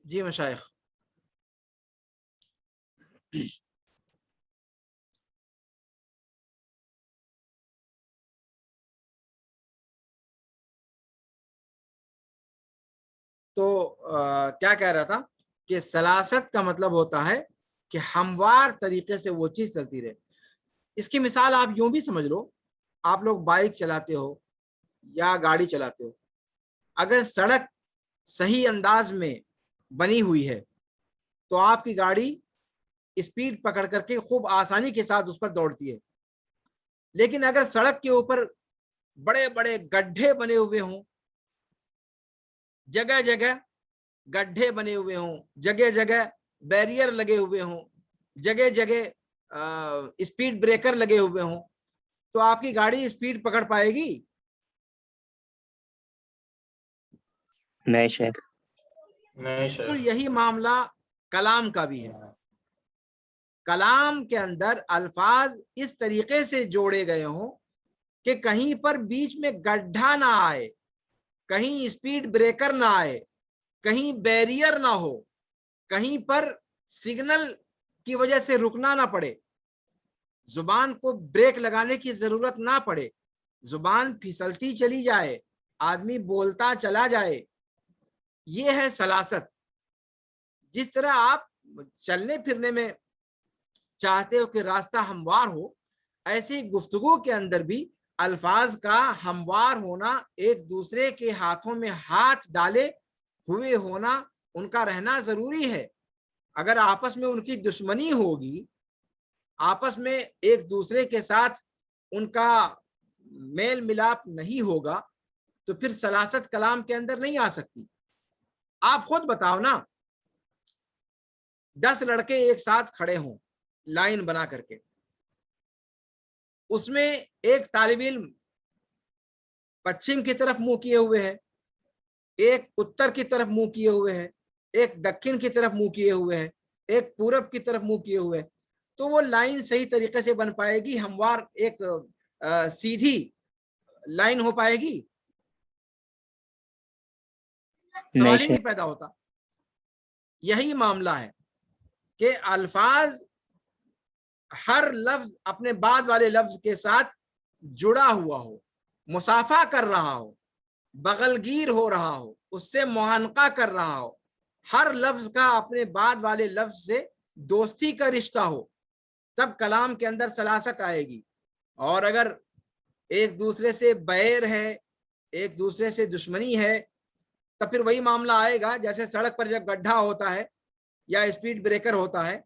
جی مشائخ. تو کیا کہہ رہا تھا کہ سلاست کا مطلب ہوتا ہے کہ ہموار طریقے سے وہ چیز چلتی رہے. اس کی مثال آپ یوں بھی سمجھ لو، آپ لوگ بائک چلاتے ہو یا گاڑی چلاتے ہو، اگر سڑک صحیح انداز میں بنی ہوئی ہے تو آپ کی گاڑی اسپیڈ پکڑ کر کے خوب آسانی کے ساتھ اس پر دوڑتی ہے. لیکن اگر سڑک کے اوپر بڑے بڑے گڈھے بنے ہوئے ہوں، جگہ جگہ گڈھے بنے ہوئے ہوں، جگہ جگہ بیریئر لگے ہوئے ہوں، جگہ جگہ اسپیڈ بریکر لگے ہوئے ہوں، تو آپ کی گاڑی اسپیڈ پکڑ پائے گی؟ نہیں شیخ. تو یہی معاملہ کلام کا بھی ہے. کلام کے اندر الفاظ اس طریقے سے جوڑے گئے ہوں کہ کہیں پر بیچ میں گڈھا نہ آئے، کہیں اسپیڈ بریکر نہ آئے، کہیں بیریئر نہ ہو، کہیں پر سگنل کی وجہ سے رکنا نہ پڑے، زبان کو بریک لگانے کی ضرورت نہ پڑے، زبان پھسلتی چلی جائے، آدمی بولتا چلا جائے. یہ ہے سلاست. جس طرح آپ چلنے پھرنے میں چاہتے ہو کہ راستہ ہموار ہو، ایسے ہی گفتگو کے اندر بھی الفاظ کا ہموار ہونا، ایک دوسرے کے ہاتھوں میں ہاتھ ڈالے ہوئے ہونا، ان کا رہنا ضروری ہے. اگر آپس میں ان کی دشمنی ہوگی، آپس میں ایک دوسرے کے ساتھ ان کا میل ملاپ نہیں ہوگا، تو پھر سلاست کلام کے اندر نہیں آ سکتی. آپ خود بتاؤ نا، 10 لڑکے ایک ساتھ کھڑے ہوں لائن بنا کر کے، اس میں ایک طالب علم پچھم کی طرف منہ کیے ہوئے ہے، ایک اتر کی طرف منہ کیے ہوئے ہے، ایک دکن کی طرف منہ کیے ہوئے ہے، ایک پورب کی طرف منہ کیے ہوئے ہے، تو وہ لائن صحیح طریقے سے بن پائے گی؟ ہموار ایک سیدھی لائن ہو پائے گی؟ سوال ہی نہیں پیدا ہوتا. یہی معاملہ ہے کہ الفاظ، ہر لفظ اپنے بعد والے لفظ کے ساتھ جڑا ہوا ہو، مصافحہ کر رہا ہو، بغل گیر ہو رہا ہو، اس سے معانقہ کر رہا ہو، ہر لفظ کا اپنے بعد والے لفظ سے دوستی کا رشتہ ہو، تب کلام کے اندر سلاست آئے گی. اور اگر ایک دوسرے سے بیر ہے، ایک دوسرے سے دشمنی ہے، تو پھر وہی معاملہ آئے گا جیسے سڑک پر جب گڈھا ہوتا ہے یا اسپیڈ بریکر ہوتا ہے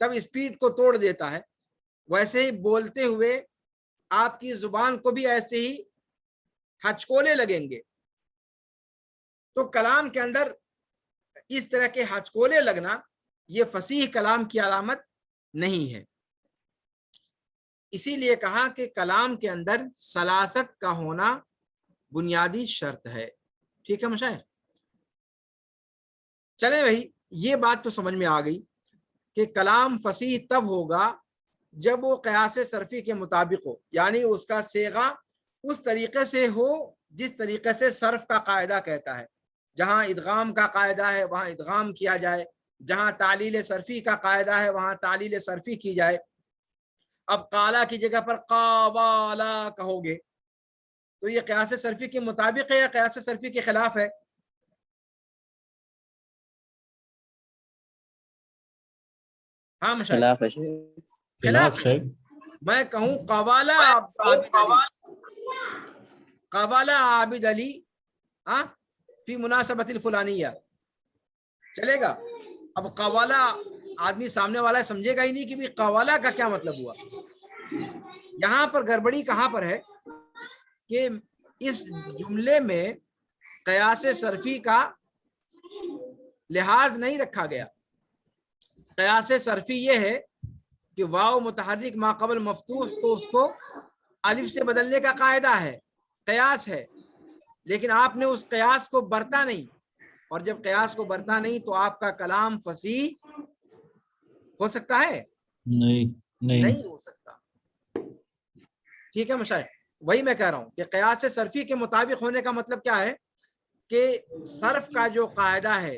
تب اسپیڈ کو توڑ دیتا ہے، ویسے ہی بولتے ہوئے آپ کی زبان کو بھی ایسے ہی ہچکولے لگیں گے. تو کلام کے اندر اس طرح کے ہچکولے لگنا یہ فصیح کلام کی علامت نہیں ہے. اسی لیے کہا کہ کلام کے اندر سلاست کا ہونا بنیادی شرط ہے. ٹھیک ہے مشائخ؟ چلیں بھائی، یہ بات تو سمجھ میں آ گئی کہ کلام فصیح تب ہوگا جب وہ قیاس صرفی کے مطابق ہو، یعنی اس کا صیغہ اس طریقے سے ہو جس طریقے سے صرف کا قاعدہ کہتا ہے. جہاں ادغام کا قاعدہ ہے وہاں ادغام کیا جائے، جہاں تعلیل صرفی کا قاعدہ ہے وہاں تعلیل صرفی کی جائے. اب قالا کی جگہ پر قاوالا کہو گے تو یہ قیاس صرفی کے مطابق ہے یا قیاس صرفی کے خلاف ہے؟ ہاں خلاف ہے. خلاف ہے. میں کہوں قوالا عابد علی، قوالا عابد علی فی مناسبت الفلانیہ، چلے گا؟ اب قوالا آدمی سامنے والا سمجھے گا ہی نہیں کہ بھی قوالا کا کیا مطلب ہوا. یہاں پر گڑبڑی کہاں پر ہے کہ اس جملے میں قیاس صرفی کا لحاظ نہیں رکھا گیا. قیاس صرفی یہ ہے کہ واو متحرک ما قبل مفتوح تو اس کو الف سے بدلنے کا قاعدہ ہے، قیاس ہے، لیکن آپ نے اس قیاس کو برتا نہیں، اور جب قیاس کو برتا نہیں تو آپ کا کلام فصیح ہو سکتا ہے؟ نہیں ہو سکتا. ٹھیک ہے مشائخ؟ وہی میں کہہ رہا ہوں کہ قیاس صرفی کے مطابق ہونے کا مطلب کیا ہے کہ صرف کا جو قاعدہ ہے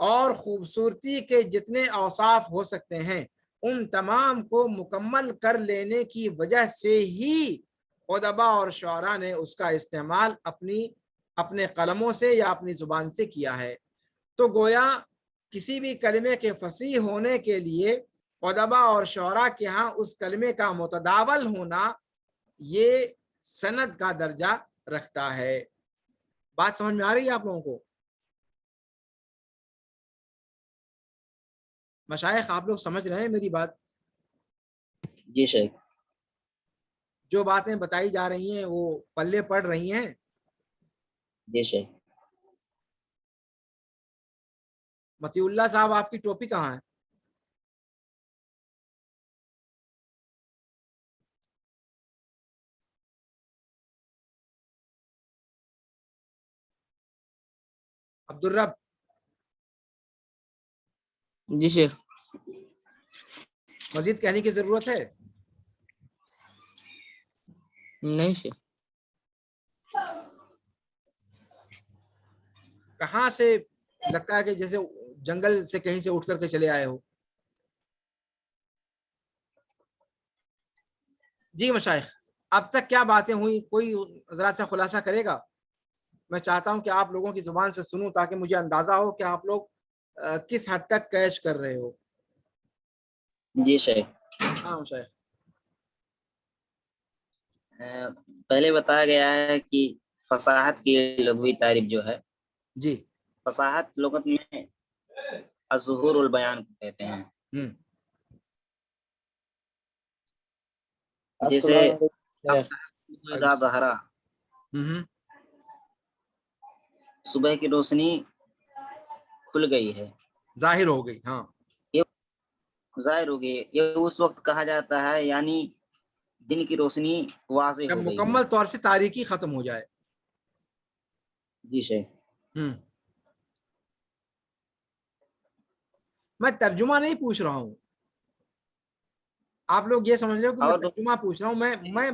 اور خوبصورتی کے جتنے اوصاف ہو سکتے ہیں ان تمام کو مکمل کر لینے کی وجہ سے ہی ادبا اور شعراء نے اس کا استعمال اپنے قلموں سے یا اپنی زبان سے کیا ہے۔ تو گویا کسی بھی کلمے کے فصیح ہونے کے لیے ادبا اور شعراء کے ہاں اس کلمے کا متداول ہونا یہ سند کا درجہ رکھتا ہے۔ بات سمجھ میں آ رہی ہے آپ لوگوں کو؟ مشائخ آپ لوگ سمجھ رہے ہیں میری بات؟ جی شیخ۔ جو باتیں بتائی جا رہی ہیں وہ پلے پڑ رہی ہیں؟ جی شیخ۔ متی اللہ صاحب آپ کی ٹوپی کہاں ہے؟ عبدالرب؟ جی شیخ۔ مزید کہنے کی ضرورت ہے؟ نہیں شیخ۔ کہاں سے لگتا ہے کہ جیسے جنگل سے کہیں سے اٹھ کر کے چلے آئے ہو؟ جی مشائخ، اب تک کیا باتیں ہوئی، کوئی ذرا سا خلاصہ کرے گا؟ میں چاہتا ہوں کہ آپ لوگوں کی زبان سے سنوں تاکہ مجھے اندازہ ہو کہ آپ لوگ کس حد تک کیچ کر رہے ہو۔ جی شیخ۔ ہاں مشائخ۔ پہلے بتایا گیا ہے کہ فصاحت کی لغوی تعریف جو ہے، جی، فصاحت لغت میں الظہور البیان کو کہتے ہیں۔ جیسے اذا ظہرا، صبح کی روشنی کھل گئی ہے، ظاہر ہو گئی۔ ہاں، ظاہر ہو گئی، یہ اس وقت کہا جاتا ہے یعنی دن کی روشنی واضح جب ہو گئی مکمل طور سے تاریکی ختم ہو جائے۔ جی شیخ۔ میں ترجمہ نہیں پوچھ رہا ہوں، آپ لوگ یہ سمجھ لو کہ میں ترجمہ پوچھ رہا ہوں، میں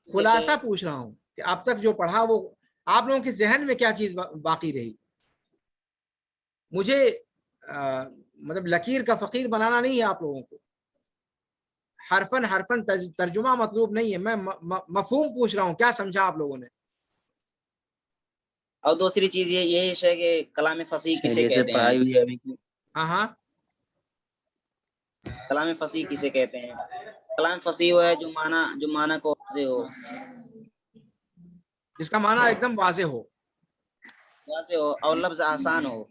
خلاصہ پوچھ رہا ہوں کہ اب تک جو پڑھا وہ آپ لوگوں کے ذہن میں کیا چیز باقی رہی۔ مجھے مطلب لکیر کا فقیر بنانا نہیں ہے آپ لوگوں کو، حرفن ترجمہ مطلوب نہیں ہے، میں مفہوم پوچھ رہا ہوں، کیا سمجھا آپ لوگوں نے؟ اور دوسری چیز یہ ہے کہ کلام فصیح کسے کہتے ہیں؟ ہاں، کلام فصیح کسے کہتے ہیں؟ کلام فصیح وہ ہے جو معنی کو واضح ہو، جس کا معنی ایک دم واضح ہو اور لفظ آسان ہو۔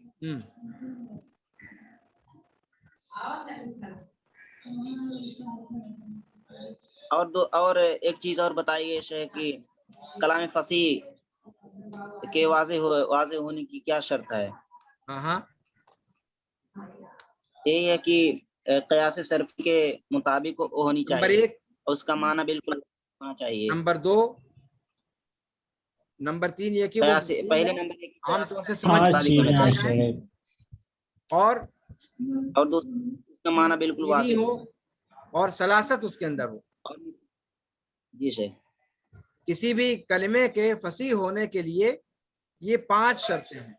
اور ایک چیز اور بتائیے شیخ کہ کلام فصیح کے واضح ہونے کی کیا شرط ہے؟ یہی ہے کہ قیاس صرفی کے مطابق ہونی چاہیے، اور اس کا معنی بالکل ہونا چاہیے۔ نمبر 2، نمبر 3 یہ کہ وہ پہلے نمبر عام طور سے سمجھ ہونا چاہیے، اور دوسرا کا معنی بالکل واضح ہو، اور سلاست اس کے اندر ہو۔ جی شیخ۔ کسی بھی کلمے کے فصیح ہونے کے لیے یہ 5 شرطیں ہیں۔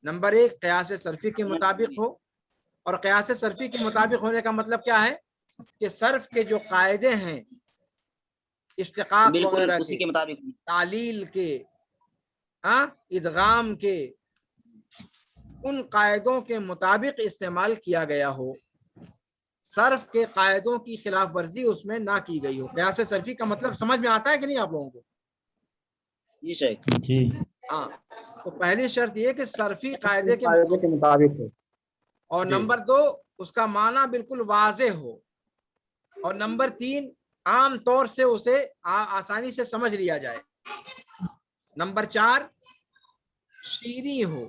نمبر 1، قیاس صرفی کے مطابق ہو، اور قیاس صرفی کے مطابق ہونے کا مطلب کیا ہے کہ صرف کے جو قاعدے ہیں، اشتقاق وغیرہ اسی کے مطابق، تعلیل کے، ادغام کے، ان قاعدوں کے مطابق استعمال کیا گیا ہو، صرف کے قاعدوں کی خلاف ورزی اس میں نہ کی گئی ہو۔ قیاس صرفی کا مطلب سمجھ میں آتا ہے کہ نہیں آپ لوگوں کو؟ جی شیخ۔ جی ہاں، تو پہلی شرط یہ کہ صرفی قاعدے کے مطابق ہو، اور نمبر 2 اس کا معنی بالکل واضح ہو، اور نمبر 3 عام طور سے اسے آسانی سے سمجھ لیا جائے، نمبر 4 شیریں ہو،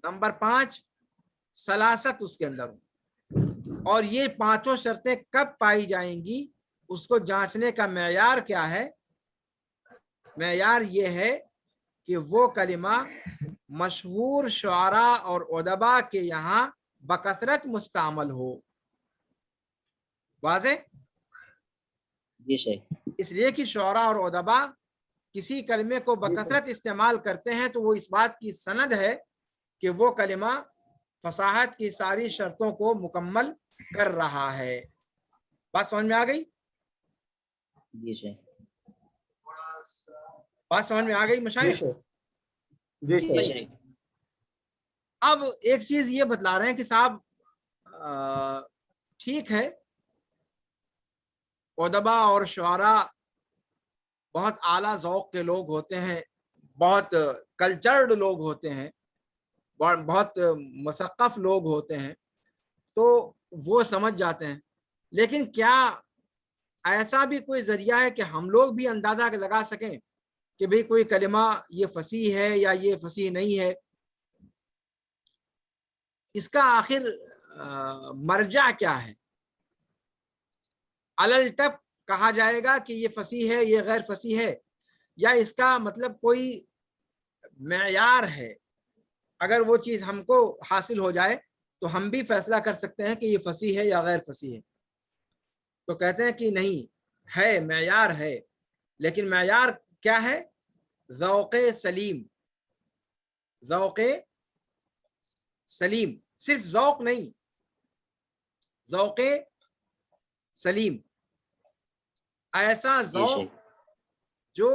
نمبر 5 سلاست اس کے اندر ہو۔ اور یہ 5 شرطیں کب پائی جائیں گی، اس کو جانچنے کا معیار کیا ہے؟ معیار یہ ہے کہ وہ کلمہ مشہور شعراء اور ادباء کے یہاں بکثرت مستعمل ہو۔ واضح؟ جی شیخ۔ اس لیے کہ شعراء اور ادباء کسی کلمے کو بکثرت استعمال کرتے ہیں تو وہ اس بات کی سند ہے کہ وہ کلمہ فصاحت کی ساری شرطوں کو مکمل کر رہا ہے. بات سمجھ میں آ گئی؟ جی شیخ. بات سمجھ میں آ گئی مشاہد؟ جی شیخ. اب ایک چیز یہ بتلا رہے ہیں کہ صاحب ٹھیک ہے، ادبا اور شعراء بہت اعلیٰ ذوق کے لوگ ہوتے ہیں، بہت کلچرڈ لوگ ہوتے ہیں، بہت مثقف لوگ ہوتے ہیں، تو وہ سمجھ جاتے ہیں. لیکن کیا ایسا بھی کوئی ذریعہ ہے کہ ہم لوگ بھی اندازہ لگا سکیں کہ بھئی کوئی کلمہ یہ فصیح ہے یا یہ فصیح نہیں ہے؟ اس کا آخر مرجع کیا ہے؟ الٹپ کہا جائے گا کہ یہ فصیح ہے، یہ غیر فصیح ہے، یا اس کا مطلب کوئی معیار ہے؟ اگر وہ چیز ہم کو حاصل ہو جائے تو ہم بھی فیصلہ کر سکتے ہیں کہ یہ فصیح ہے یا غیر فصیح ہے. تو کہتے ہیں کہ نہیں ہے، معیار ہے. لیکن معیار کیا ہے؟ ذوق سلیم. ذوق سلیم، صرف ذوق نہیں، ذوق سلیم. ایسا ذوق جو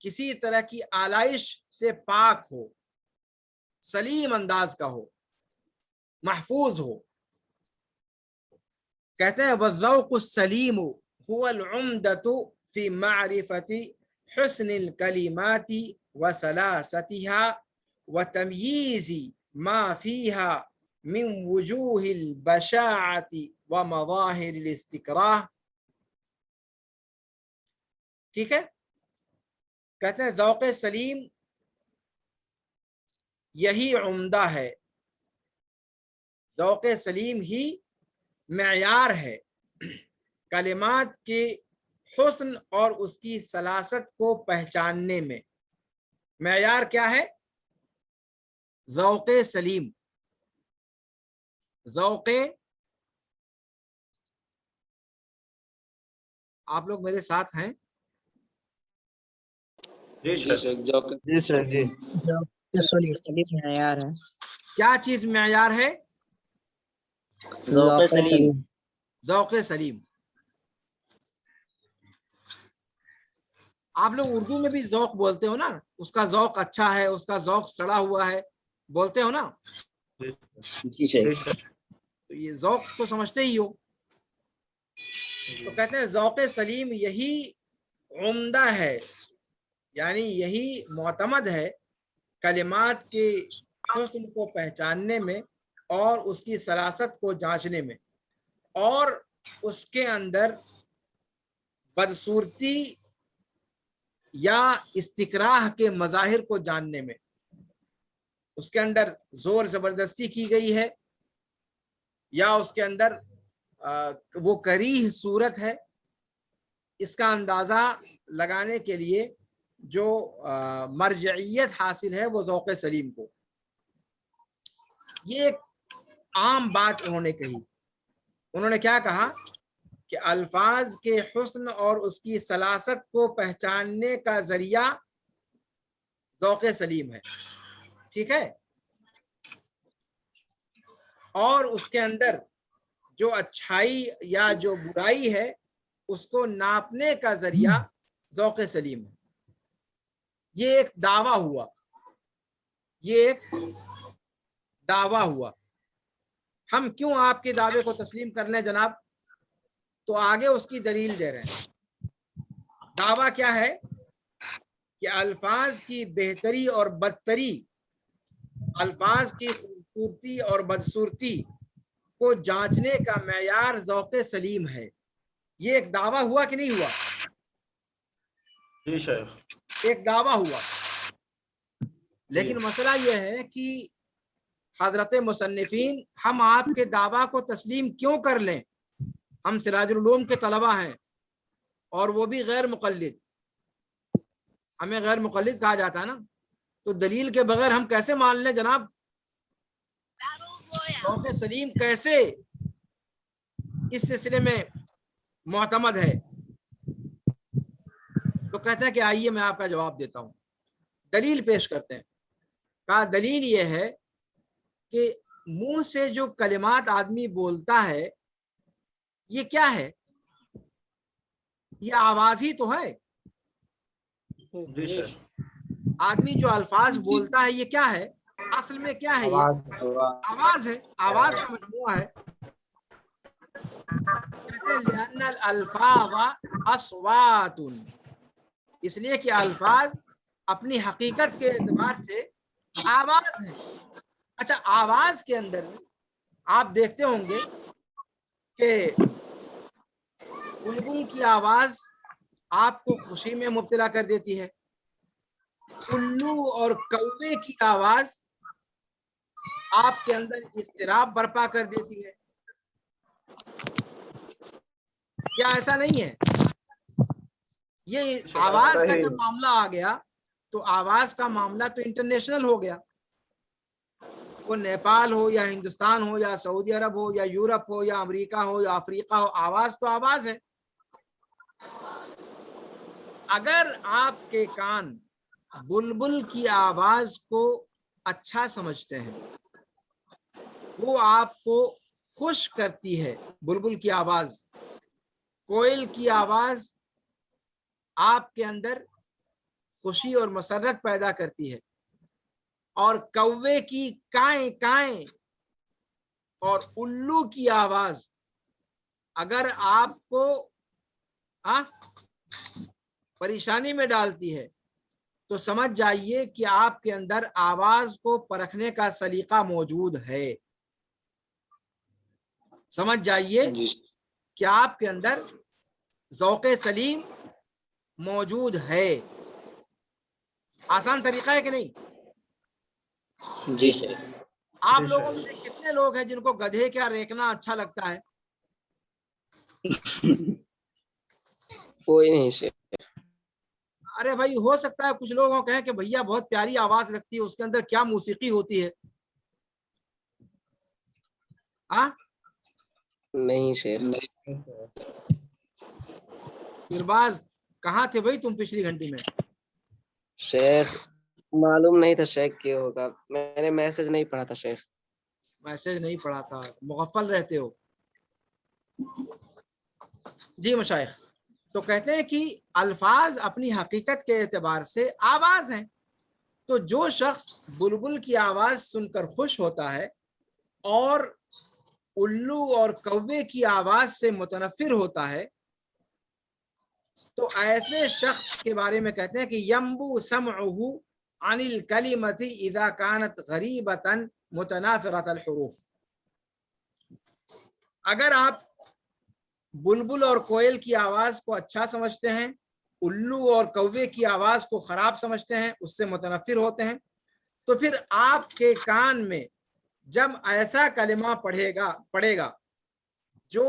کسی طرح کی آلائش سے پاک ہو، سلیم انداز کا ہو، محفوظ ہو. کہتے ہیں والذوق السلیم هو العمدۃ فی معرفۃ حسن الکلمات وسلاستها وتمییز ما فیها من وجوہ البشاعۃ ومظاہر الاستکراہ. ٹھیک ہے، کہتے ہیں ذوق سلیم یہی عمدہ ہے، ذوق سلیم ہی معیار ہے کلمات کے حسن اور اس کی سلاست کو پہچاننے میں. معیار کیا ہے؟ ذوق سلیم. ذوق، آپ لوگ میرے ساتھ ہیں؟ جی سر. جی سلیم معیار ہے. کیا چیز معیار ہے؟ ذوق سلیم. ذوق سلیم. آپ لوگ اردو میں بھی ذوق بولتے ہو نا، اس کا ذوق اچھا ہے، اس کا ذوق سڑا ہوا ہے، بولتے ہو نا؟ جی شیخ. تو یہ ذوق تو سمجھتے ہی ہو. تو کہتے ہیں ذوق سلیم یہی عمدہ ہے، یعنی یہی معتمد ہے کلمات کے حسن کو پہچاننے میں اور اس کی سلاست کو جانچنے میں، اور اس کے اندر بدصورتی یا استکراہ کے مظاہر کو جاننے میں. اس کے اندر زور زبردستی کی گئی ہے یا اس کے اندر وہ کریہ صورت ہے، اس کا اندازہ لگانے کے لیے جو مرجعیت حاصل ہے وہ ذوق سلیم کو. یہ ایک عام بات انہوں نے کہی. انہوں نے کیا کہا کہ الفاظ کے حسن اور اس کی سلاست کو پہچاننے کا ذریعہ ذوق سلیم ہے. ٹھیک ہے، اور اس کے اندر جو اچھائی یا جو برائی ہے اس کو ناپنے کا ذریعہ ذوق سلیم ہے. یہ ایک دعویٰ ہوا، یہ ایک دعویٰ ہوا. ہم کیوں آپ کے دعوے کو تسلیم کر لیں جناب؟ تو آگے اس کی دلیل دے رہے ہیں. دعویٰ کیا ہے کہ الفاظ کی بہتری اور بدتری، الفاظ کی خوبصورتی اور بدصورتی کو جانچنے کا معیار ذوق سلیم ہے. یہ ایک دعویٰ ہوا کہ نہیں ہوا؟ جی شیخ. ایک دعویٰ ہوا. لیکن مسئلہ یہ ہے کہ حضرت مصنفین ہم آپ کے دعویٰ کو تسلیم کیوں کر لیں؟ ہم سراج العلوم کے طلبہ ہیں اور وہ بھی غیر مقلد. ہمیں غیر مقلد کہا جاتا ہے نا، تو دلیل کے بغیر ہم کیسے مان لیں جناب؟ ذوق سلیم کیسے اس سلسلے میں معتمد ہے؟ تو کہتے ہیں کہ آئیے میں آپ کا جواب دیتا ہوں. دلیل پیش کرتے ہیں. کہا دلیل یہ ہے کہ منہ سے جو کلمات آدمی بولتا ہے یہ کیا ہے؟ یہ آواز ہی تو ہے. جی سر. آدمی جو الفاظ بولتا ہے یہ کیا ہے؟ اصل میں کیا ہے؟ یہ آواز ہے، آواز کا مجموعہ ہے. کہتے ہیں لأن الالفاظ اصوات، اس لیے کہ الفاظ اپنی حقیقت کے اعتبار سے آواز ہے. اچھا، آواز کے اندر آپ دیکھتے ہوں گے کہ بلبل کی آواز آپ کو خوشی میں مبتلا کر دیتی ہے، الو اور کوے کی آواز آپ کے اندر اضطراب برپا کر دیتی ہے. کیا ایسا نہیں ہے؟ یہ آواز کا جب معاملہ آ گیا تو آواز کا معاملہ تو انٹرنیشنل ہو گیا. وہ نیپال ہو یا ہندوستان ہو یا سعودی عرب ہو یا یورپ ہو یا امریکہ ہو یا افریقہ ہو، آواز تو آواز ہے. اگر آپ کے کان بلبل کی آواز کو اچھا سمجھتے ہیں، وہ آپ کو خوش کرتی ہے، بلبل کی آواز، کوئل کی آواز آپ کے اندر خوشی اور مسرت پیدا کرتی ہے، اور کوے کی کائیں کائیں اور الو کی آواز اگر آپ کو پریشانی میں ڈالتی ہے تو سمجھ جائیے کہ آپ کے اندر آواز کو پرکھنے کا سلیقہ موجود ہے. سمجھ جائیے کہ آپ کے اندر ذوق سلیم موجود ہے. آسان طریقہ ہے کہ نہیں؟ جی سر. آپ لوگوں میں سے کتنے لوگ ہیں جن کو گدھے کیا ریکنا اچھا لگتا ہے؟ کوئی نہیں سر. ارے بھائی، ہو سکتا ہے کچھ لوگوں کہیں کہ بھیا بہت پیاری آواز لگتی ہے، اس کے اندر کیا موسیقی ہوتی ہے. نہیں سر. پھرباز کہاں تھے بھائی تم پچھلی گھنٹی میں؟ شیخ معلوم نہیں تھا شیخ کیا ہوگا، میں نے میسج نہیں پڑھا تھا شیخ. میسج نہیں پڑھا تھا، مغفل رہتے ہو. جی مشائخ، تو کہتے ہیں کہ الفاظ اپنی حقیقت کے اعتبار سے آواز ہیں. تو جو شخص بلبل کی آواز سن کر خوش ہوتا ہے اور الو اور کوے کی آواز سے متنفر ہوتا ہے، تو ایسے شخص کے بارے میں کہتے ہیں کہ ینبو سمعہ عن الکلمۃ اذا کانت غریبۃ متنافرۃ الحروف. اگر آپ بلبل اور کوئل کی آواز کو اچھا سمجھتے ہیں، الو اور کوے کی آواز کو خراب سمجھتے ہیں، اس سے متنفر ہوتے ہیں، تو پھر آپ کے کان میں جب ایسا کلمہ پڑھے گا جو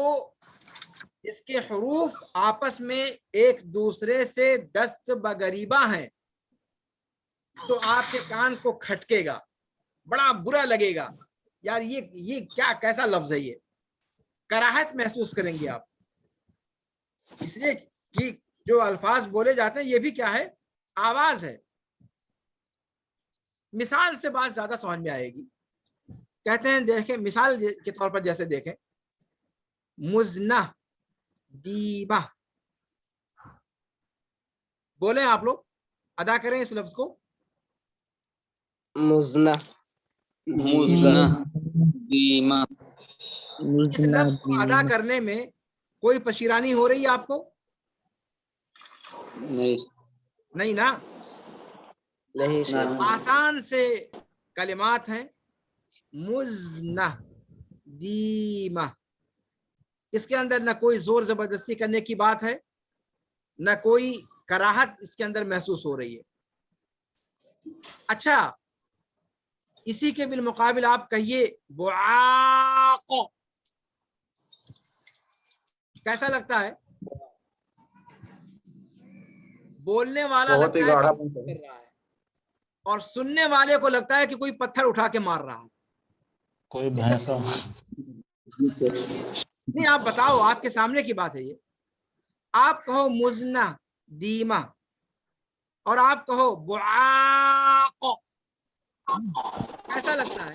اس کے حروف آپس میں ایک دوسرے سے دست بگریبہ ہیں، تو آپ کے کان کو کھٹکے گا، بڑا برا لگے گا. یار یہ کیا کیسا لفظ ہے، یہ کراہت محسوس کریں گے آپ. اس لیے کہ جو الفاظ بولے جاتے ہیں یہ بھی کیا ہے؟ آواز ہے. مثال سے بات زیادہ سمجھ میں آئے گی. کہتے ہیں، دیکھیں مثال کے طور پر جیسے دیکھیں مزنہ دیبہ، بولیں آپ لوگ، ادا کریں اس لفظ کو. مزنہ دیما. اس لفظ کو ادا کرنے میں کوئی پشیرانی ہو رہی ہے آپ کو؟ نہیں نا؟ نہیں سر. آسان سے کلمات ہیں. مزنہ دیمہ، اس کے اندر نہ کوئی زور زبردستی کرنے کی بات ہے، نہ کوئی کراہت اس کے اندر محسوس ہو رہی ہے. اچھا، اسی کے بالمقابل آپ کہیے بعاق، کیسا لگتا ہے؟ بولنے والا بہت ہی لگتا ہے گاڑھا کہ کر رہا ہے، اور سننے والے کو لگتا ہے کہ کوئی پتھر اٹھا کے مار رہا ہے. کوئی بھینسا. نہیں، آپ بتاؤ، آپ کے سامنے کی بات ہے یہ. آپ کہو مزنہ دیمہ اور آپ کہو بعاق، کیسا لگتا ہے؟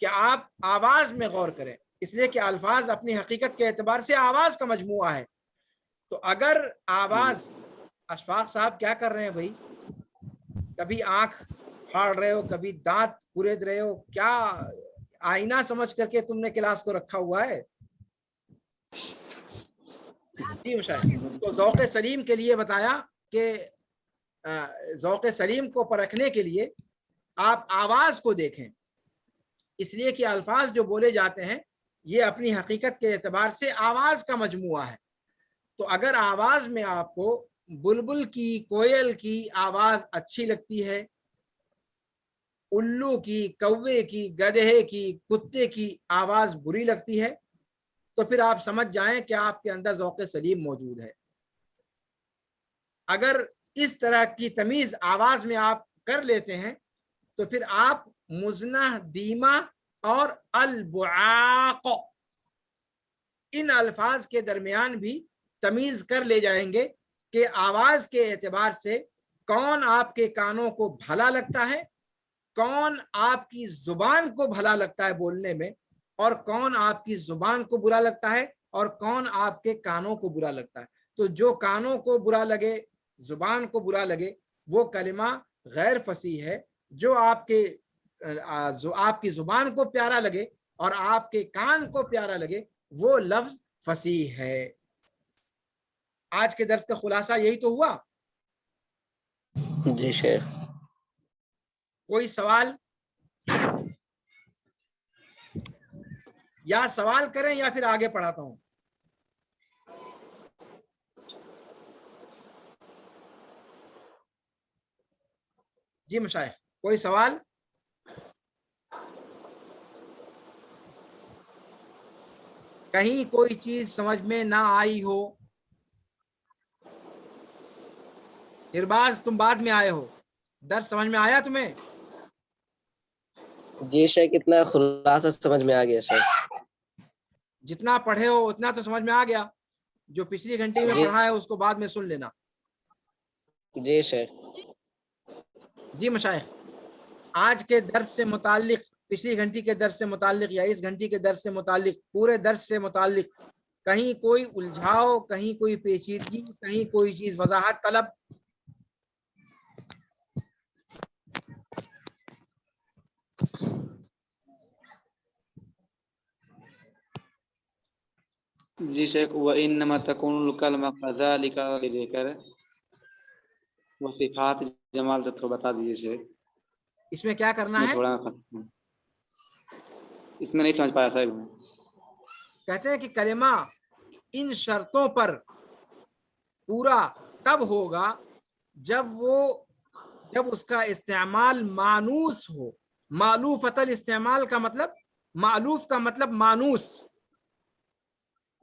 کہ آپ آواز میں غور کریں، اس لیے کہ الفاظ اپنی حقیقت کے اعتبار سے آواز کا مجموعہ ہے. تو اگر آواز، اشفاق صاحب کیا کر رہے ہیں بھائی؟ کبھی آنکھ پھاڑ رہے ہو، کبھی دانت کورید رہے ہو، کیا آئینہ سمجھ کر کے تم نے کلاس کو رکھا ہوا ہے؟ جی مشاہد، تو ذوق سلیم کے لیے بتایا کہ ذوق سلیم کو پرکھنے کے لیے آپ آواز کو دیکھیں، اس لیے کہ الفاظ جو بولے جاتے ہیں یہ اپنی حقیقت کے اعتبار سے آواز کا مجموعہ ہے. تو اگر آواز میں آپ کو بلبل کی، کوئل کی آواز اچھی لگتی ہے، الو کی، کوے کی، گدھے کی، کتے کی آواز بری لگتی ہے، تو پھر آپ سمجھ جائیں کہ آپ کے اندر ذوق سلیم موجود ہے. اگر اس طرح کی تمیز آواز میں آپ کر لیتے ہیں تو پھر آپ مزنہ، دیمہ اور البعاق ان الفاظ کے درمیان بھی تمیز کر لے جائیں گے کہ آواز کے اعتبار سے کون آپ کے کانوں کو بھلا لگتا ہے، کون آپ کی زبان کو بھلا لگتا ہے بولنے میں، اور کون آپ کی زبان کو برا لگتا ہے، اور کون آپ کے کانوں کو برا لگتا ہے. تو جو کانوں کو برا لگے، زبان کو برا لگے، وہ کلمہ غیر فصیح ہے. جو آپ کی زبان کو پیارا لگے اور آپ کے کان کو پیارا لگے، وہ لفظ فصیح ہے. آج کے درس کا خلاصہ یہی تو ہوا. جی شیخ. کوئی سوال؟ یا سوال کریں یا پھر آگے پڑھاتا ہوں. جی مشائخ، کوئی سوال؟ کہیں کوئی چیز سمجھ میں نہ آئی ہو؟ ارباز تم بعد میں آئے ہو، درس سمجھ میں آیا تمہیں؟ جی شیخ، کتنا خلاصہ سمجھ میں آ گیا شیخ. جتنا پڑھے ہو اتنا تو سمجھ میں آ گیا. جو پچھلی گھنٹے میں پڑھا ہے اس کو بعد میں سن لینا. جی شیخ. جی مشائخ، آج کے درس سے متعلق، پچھلی گھنٹی کے درس سے متعلق یا اس گھنٹی کے درس سے متعلق، پورے درس سے متعلق کہیں کوئی الجھاؤ، کہیں کوئی پیچیدگی، کہیں کوئی چیز وضاحت طلب؟ جی شیخ. وَإِنَّمَا تَكُونُ الْكَلْمَةُ كَذَلِكَ لے کر وہ صفات جمال تو تھوڑا بتا دیجیے شیخ. اس میں کیا کرنا ہے؟ تھوڑا اس میں نہیں سمجھ پایا صاحب. کہتے ہیں کہ کلمہ ان شرطوں پر پورا تب ہوگا جب اس کا استعمال مانوس ہو. مالوفۃ الاستعمال کا مطلب، مالوف کا مطلب مانوس.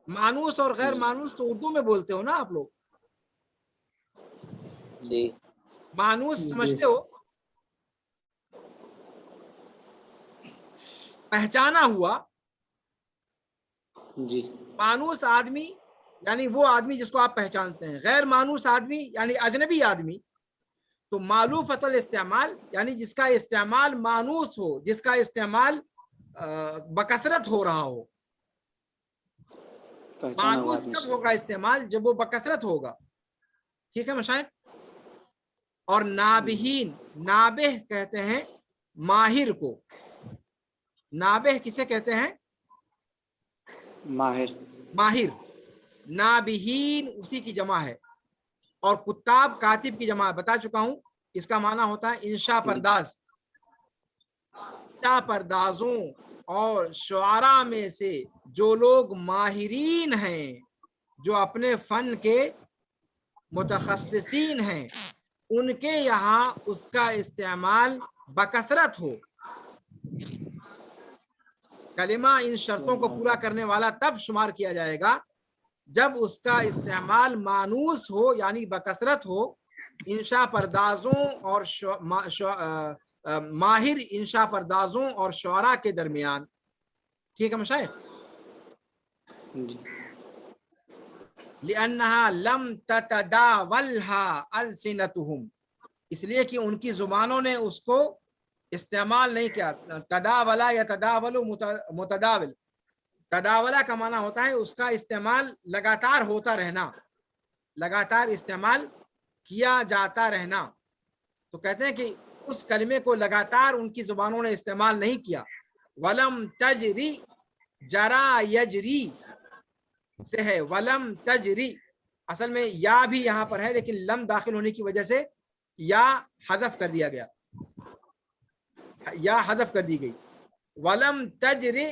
مانوس اور غیر مانوس تو اردو میں بولتے ہو نا آپ لوگ. جی. مانوس سمجھتے ہو؟ پہچانا ہوا. جی. مانوس آدمی یعنی وہ آدمی جس کو آپ پہچانتے ہیں. غیر مانوس آدمی یعنی اجنبی آدمی. تو مالوفۃ الاستعمال یعنی جس کا استعمال مانوس ہو، جس کا استعمال بکثرت ہو رہا ہو. مانوس کب ہوگا استعمال؟ جب وہ بکثرت ہوگا. ٹھیک ہے مشائخ. اور نابہین، نابہ کہتے ہیں ماہر کو. نابہ کسے کہتے ہیں؟ ماہر. ماہر. نابہین اسی کی جمع ہے. اور کتاب، کاتب کی جمع بتا چکا ہوں. اس کا معنی ہوتا ہے انشاء پرداز. انشاء پردازوں اور شعراء میں سے جو لوگ ماہرین ہیں، جو اپنے فن کے متخصصین ہیں، ان کے یہاں اس کا استعمال بکثرت ہو. کلمہ ان شرطوں کو پورا کرنے والا تب شمار کیا جائے گا جب اس کا استعمال مانوس ہو یعنی بکثرت ہو، انشاء پردازوں اور ماہر انشاء پردازوں اور شعراء کے درمیان. ٹھیک ہے مشائخ. لأنها لم تتداولها ألسنتهم، اس لیے کہ ان کی زبانوں نے اس کو استعمال نہیں کیا. تداولا یا تداول متداول. تداولا کا معنی ہوتا ہے اس کا استعمال لگاتار ہوتا رہنا, لگاتار استعمال کیا جاتا رہنا. تو کہتے ہیں کہ اس کلمے کو لگاتار ان کی زبانوں نے استعمال نہیں کیا. ولم تجری, جرا یجری سے ہے, ولم تجری. اصل میں یا بھی یہاں پر ہے لیکن لم داخل ہونے کی وجہ سے یا حذف کر دیا گیا, یا حذف کر دی گئی. ولم تجری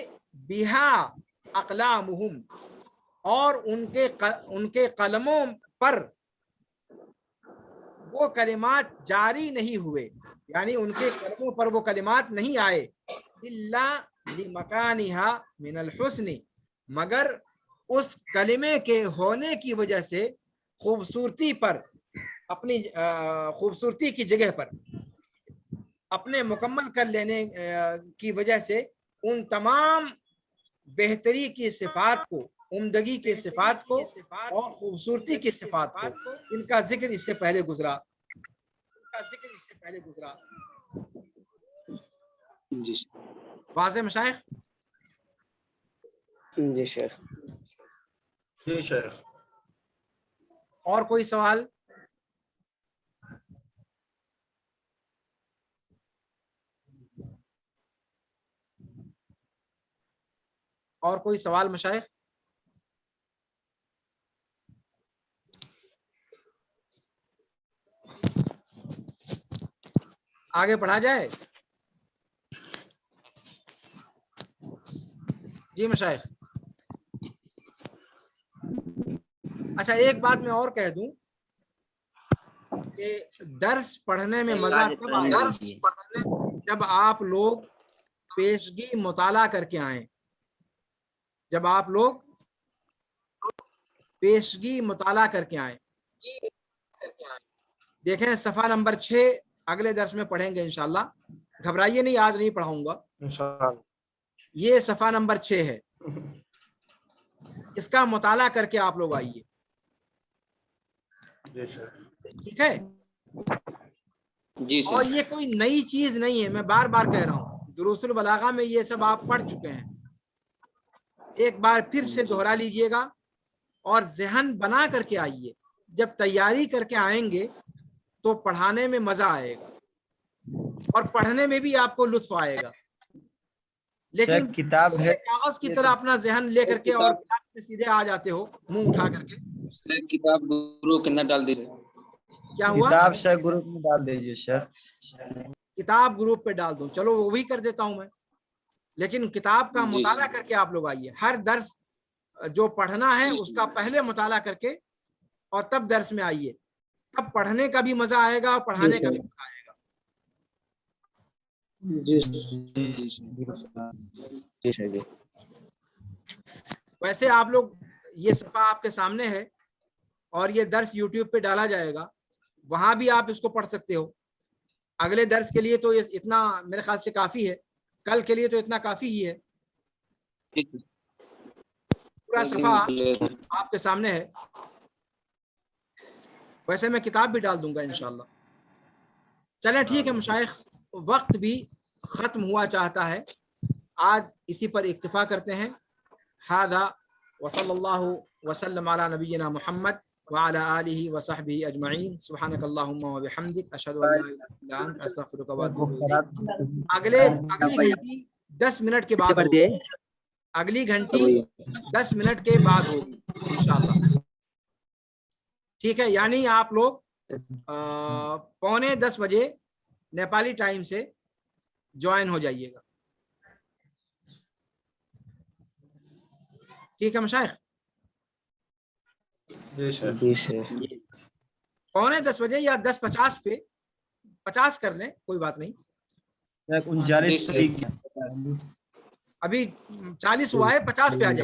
بہا اقلامہم, اور ان کے قلموں پر وہ کلمات جاری نہیں ہوئے, یعنی ان کے قلموں پر وہ کلمات نہیں آئے. الا لمکانہا من الحسن, مگر اس کلمے کے ہونے کی وجہ سے خوبصورتی پر, اپنی خوبصورتی کی جگہ پر, اپنے مکمل کر لینے کی وجہ سے ان تمام بہتری کی صفات کو, عمدگی کے صفات کو اور خوبصورتی کی صفات کو, ان کا ذکر اس سے پہلے گزرا. جی واضح مشائخ؟ جی شیخ. جی شیخ. اور کوئی سوال؟ اور کوئی سوال مشائخ؟ آگے پڑھا جائے. جی مشائخ. اچھا ایک بات میں اور کہہ دوں کہ درس پڑھنے میں مزہ کب آئے گا؟ جب آپ لوگ پیشگی مطالعہ کر کے آئیں, جب آپ لوگ پیشگی مطالعہ کر کے آئیں. دیکھیں صفحہ نمبر 6 اگلے درس میں پڑھیں گے انشاءاللہ, گھبرائیے نہیں, آج نہیں پڑھاؤں گا. انشاءاللہ. یہ صفحہ نمبر 6 ہے, اس کا مطالعہ کر کے آپ لوگ آئیے. جی شیخ. ٹھیک ہے. جی اور سر. یہ کوئی نئی چیز نہیں ہے, میں بار بار کہہ رہا ہوں, دروس البلاغہ میں یہ سب آپ پڑھ چکے ہیں. ایک بار پھر سے دہرا لیجئے گا اور ذہن بنا کر کے آئیے. جب تیاری کر کے آئیں گے تو پڑھانے میں مزہ آئے گا اور پڑھنے میں بھی آپ کو لطف آئے گا. لیکن کتاب ہے کاغذ کی طرح اپنا ذہن لے کر کے اور کلاس میں سیدھے آ جاتے ہو منہ اٹھا کر کے. سر کتاب گروپ کے اندر ڈال دیجیے. کیا ہوا؟ کتاب سے گروپ میں ڈال دیجیے شیخ. کتاب گروپ پہ ڈال دوں, چلو وہ بھی کر دیتا ہوں میں, لیکن کتاب کا مطالعہ کر کے آپ لوگ آئیے. ہر درس جو پڑھنا ہے اس کا پہلے مطالعہ کر کے اور تب درس میں آئیے. تب پڑھنے کا بھی مزہ آئے گا اور پڑھانے کا بھی مزہ آئے گا. جی. ویسے آپ لوگ یہ صفحہ آپ کے سامنے ہے اور یہ درس یوٹیوب پہ ڈالا جائے گا, وہاں بھی آپ اس کو پڑھ سکتے ہو. اگلے درس کے لیے تو اتنا میرے خیال سے کافی ہے, کل کے لیے تو اتنا کافی ہی ہے. پورا صفحہ آپ کے سامنے ہے. ویسے میں کتاب بھی ڈال دوں گا انشاءاللہ. چلیں ٹھیک ہے مشائخ, وقت بھی ختم ہوا چاہتا ہے, آج اسی پر اکتفا کرتے ہیں. ھذا وصلی اللہ وسلم علی نبینا محمد وعلی آلہ وصحبہ اجمعین. سبحانک اللہم وبحمدک, اشہد ان لا الہ الا انت, استغفرک واتوب الیک. اگلی گھنٹی 10 منٹ کے بعد ہوگی. اگلی گھنٹی 10 منٹ کے بعد ہوگی انشاءاللہ. ٹھیک ہے, یعنی آپ لوگ 9:45 بجے نیپالی ٹائم سے جوائن ہو جائیے گا. ٹھیک ہے مشائخ؟ جی شیخ. 9:45 بجے یا 10:50 پہ, 50 کر لیں کوئی بات نہیں. 39 ابھی 40 ہوا ہے, 50 پہ آ جائیے.